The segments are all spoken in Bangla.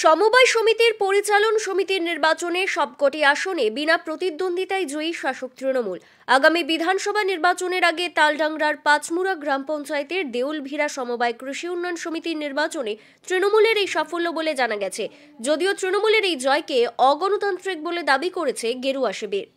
সমবায় সমিতির পরিচালন সমিতির নির্বাচনে সবকটি আসনে বিনা প্রতিদ্বন্দ্বিতায় জয়ী শাসক তৃণমূল। আগামী বিধানসভা নির্বাচনের আগে তালডাংরার পাঁচমুড়া গ্রাম পঞ্চায়েতের দেউলভিরা সমবায় কৃষি উন্নয়ন সমিতির নির্বাচনে তৃণমূলের এই সাফল্য বলে জানা গেছে। যদিও তৃণমূলের এই জয়কে অগণতান্ত্রিক বলে দাবি করেছে গেরুয়া শিবির।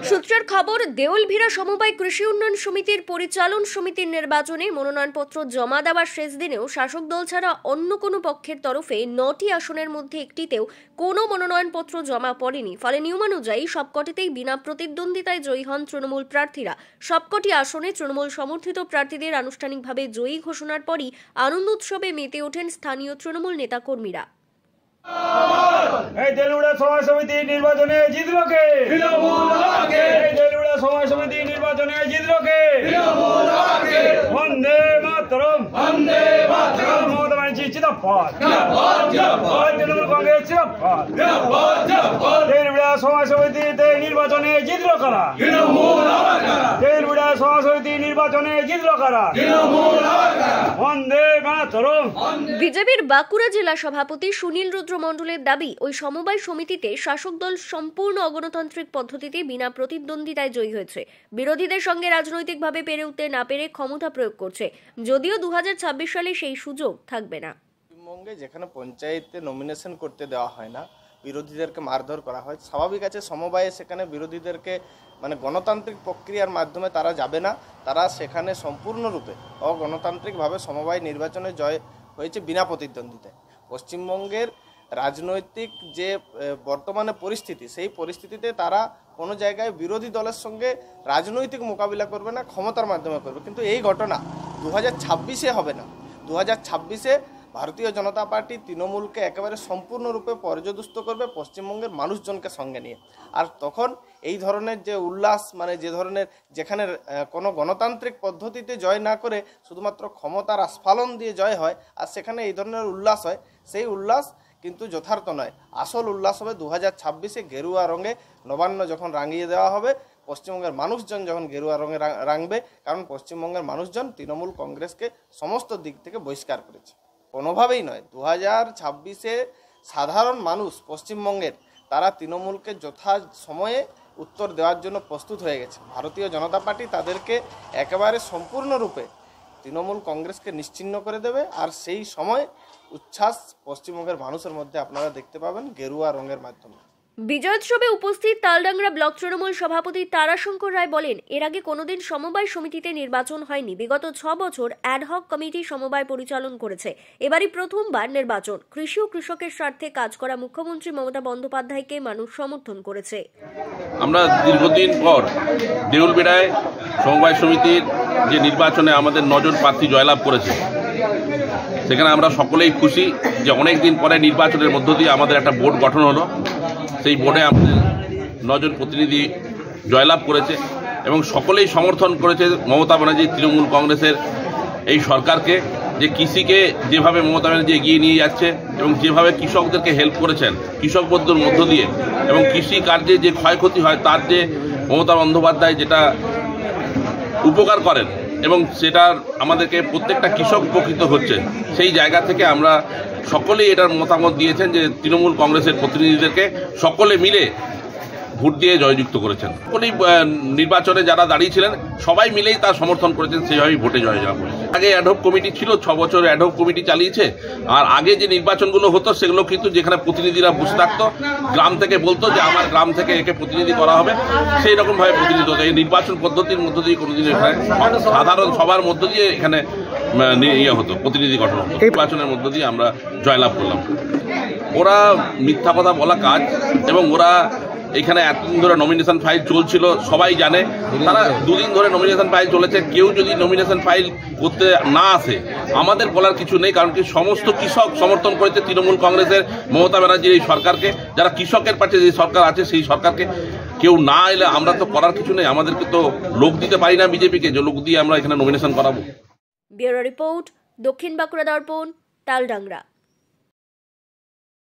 সূত্রের খবর, দেউলভিরা সমবায় কৃষি উন্নয়ন সমিতির পরিচালন সমিতির নির্বাচনে মনোনয়নপত্র জমা দেওয়ার শেষ দিনেও শাসক দল ছাড়া অন্য কোনো পক্ষের তরফে 9টি আসনের মধ্যে একটিতেও কোনো মনোনয়নপত্র জমা পড়েনি। ফলে নিয়ম অনুযায়ী সবকটিতেই বিনা প্রতিদ্বন্দ্বিতায় জয়ী হন তৃণমূল প্রার্থীরা। সবকটি আসনে তৃণমূল সমর্থিত প্রার্থীদের আনুষ্ঠানিকভাবে জয়ী ঘোষণার পরই আনন্দ উৎসবে মেতে ওঠেন স্থানীয় তৃণমূল নেতাকর্মীরা। এই দেউলভিরা সমবায় সমিতি নির্বাচনে জিতলো কে? এই দেউলভিরা সমবায় সমিতি নির্বাচনে জিতলো কে? বন্দে মাতরম, বন্দে মাতরম। মমতা ব্যানার্জি জিন্দাবাদ, তৃণমূল কংগ্রেস জিন্দাবাদ। দেউলভিরা সমবায় সমিতিতে নির্বাচনে জিতলো কারা? দেউলভিরা সমবায় সমিতি নির্বাচনে জিতলো কারা? বন্দে মাতরম। বিজেপির বাঁকুড়া জেলা সভাপতি সুনীল রুদ্র মণ্ডলের দাবি, ওই সমবায় সমিতিতে শাসক দল সম্পূর্ণ অগণতান্ত্রিক পদ্ধতিতে বিনা প্রতিদ্বন্দ্বিতায় জয়ী হয়েছে। বিরোধীদের সঙ্গে রাজনৈতিকভাবে পেরে উঠতে না পেরে ক্ষমতা প্রয়োগ করছে। যদিও 2026 সালে সেই সুযোগ থাকবে না। পশ্চিমবঙ্গে যেখানে পঞ্চায়েতে নমিনেশন করতে দেওয়া হয় না, বিরোধীদেরকে মারধর করা হয়, স্বাভাবিক আছে সমবায়ে সেখানে বিরোধীদেরকে গণতান্ত্রিক প্রক্রিয়ার মাধ্যমে তারা যাবে না। তারা সেখানে সম্পূর্ণরূপে অগণতান্ত্রিকভাবে সমবায় নির্বাচনে জয় হয়েছে বিনা প্রতিদ্বন্দ্বিতায়। পশ্চিমবঙ্গের রাজনৈতিক যে বর্তমানে পরিস্থিতি, সেই পরিস্থিতিতে তারা কোনো জায়গায় বিরোধী দলের সঙ্গে রাজনৈতিক মোকাবিলা করবে না, ক্ষমতার মাধ্যমে করবে। কিন্তু এই ঘটনা 2026-এ হবে না। 2026-এ ভারতীয় জনতা পার্টি তৃণমূলকে একেবারে সম্পূর্ণরূপে পর্যদুস্ত করবে পশ্চিমবঙ্গের মানুষজনকে সঙ্গে নিয়ে। আর তখন এই ধরনের যে উল্লাস, যে ধরনের যেখানে কোনো গণতান্ত্রিক পদ্ধতিতে জয় না করে শুধুমাত্র ক্ষমতার আস্ফালন দিয়ে জয় হয়, আর সেখানে এই ধরনের উল্লাস হয়, সেই উল্লাস কিন্তু যথার্থ নয়। আসল উল্লাস হবে 2026-এ গেরুয়া রঙে নবান্ন যখন রাঙিয়ে দেওয়া হবে, পশ্চিমবঙ্গের মানুষজন যখন গেরুয়া রঙে রাঙবে। কারণ পশ্চিমবঙ্গের মানুষজন তৃণমূল কংগ্রেসকে সমস্ত দিক থেকে বহিষ্কার করেছে, কোনোভাবেই নয়। 2026-এ সাধারণ মানুষ পশ্চিমবঙ্গের তারা তৃণমূলকে যথা সময়ে উত্তর দেওয়ার জন্য প্রস্তুত হয়ে গেছে। ভারতীয় জনতা পার্টি তাদেরকে একেবারে সম্পূর্ণরূপে তৃণমূল কংগ্রেসকে নিশ্চিহ্ন করে দেবে। আর সেই সময় উচ্ছ্বাস পশ্চিমবঙ্গের মানুষের মধ্যে আপনারা দেখতে পাবেন গেরুয়া রঙের মাধ্যমে। বিজয়োৎসবে উপস্থিত তালডাংরা ব্লক তৃণমূল সভাপতি তারাশঙ্কর রায় বলেন, এর আগে কোনোদিন সমবায় সমিতিতে নির্বাচন হয়নি। বিগত 6 বছর অ্যাডহক কমিটি সমবায় পরিচালন করেছে। এবারই প্রথমবার নির্বাচন। কৃষি ও কৃষকের স্বার্থে কাজ করা মুখ্যমন্ত্রী মমতা বন্দ্যোপাধ্যায়কে মানুষ সমর্থন করেছে। আমরা দীর্ঘদিন পর দেউলভিরায় সমবায় সমিতির যে নির্বাচনে আমাদের 9 জন প্রার্থী জয়লাভ করেছে, সেখানে আমরা সকলেই খুশি যে অনেক দিন পরে নির্বাচনের মধ্য দিয়ে আমাদের একটা বোর্ড গঠন হলো। সেই বোর্ডে আমাদের 9 জন প্রতিনিধি জয়লাভ করেছে এবং সকলেই সমর্থন করেছে মমতা ব্যানার্জি তৃণমূল কংগ্রেসের এই সরকারকে, যে কৃষিকে যেভাবে মমতা ব্যানার্জি এগিয়ে নিয়ে যাচ্ছে এবং যেভাবে কৃষকদেরকে হেল্প করেছেন কৃষক বন্ধুর মধ্য দিয়ে, এবং কৃষি কার্যে যে ক্ষয়ক্ষতি হয় তার যে মমতা বন্দ্যোপাধ্যায় যেটা উপকার করেন এবং সেটার আমাদেরকে প্রত্যেকটা কৃষক উপকৃত হচ্ছে, সেই জায়গা থেকে আমরা সকলেই এটার মতামত দিয়েছেন যে তৃণমূল কংগ্রেসের প্রতিনিধিদেরকে সকলে মিলে ভোট দিয়ে জয়যুক্ত করেছেন। সকলেই নির্বাচনে যারা দাঁড়িয়েছিলেন সবাই মিলেই তার সমর্থন করেছেন, সেইভাবেই ভোটে জয় লাভ করেছে। আগে অ্যাডহক কমিটি ছিল, 6 বছর অ্যাডহক কমিটি চালিয়েছে। আর আগে যে নির্বাচনগুলো হতো সেগুলো কিন্তু যেখানে প্রতিনিধিরা বসে থাকতো, গ্রাম থেকে বলতো যে আমার গ্রাম থেকে একে প্রতিনিধি করা হবে, সেই রকমভাবে প্রতিনিধিত্ব হতো। এই নির্বাচন পদ্ধতির মধ্য দিয়ে কোনোদিন এখানে সাধারণ সবার মধ্য দিয়ে এখানে হতো, প্রতিনিধি গঠন হতো। নির্বাচনের মধ্য দিয়ে আমরা জয়লাভ করলাম। ওরা মিথ্যা কথা বলা কাজ, এবং ওরা এখানে এতদিন ধরে নমিনেশন ফাইল চলছিল, সবাই জানে। তারা 2 দিন ধরে নমিনেশন ফাইল চলেছে। কেউ যদি নমিনেশন ফাইল করতে না আসে, আমাদের বলার কিছু নেই, কারণ কি সমস্ত কৃষক সমর্থন করেছে তৃণমূল কংগ্রেসের মমতা ব্যানার্জির এই সরকারকে। যারা কৃষকের পাশে যে সরকার আছে সেই সরকারকে কেউ না এলে আমরা তো করার কিছু নেই। আমাদেরকে তো লোক দিতে পারি না বিজেপিকে, যে লোক দিয়ে আমরা এখানে নমিনেশন করাবো। ব্যুরো রিপোর্ট, দক্ষিণ বাঁকুড়া দর্পণ, তালডাংরা।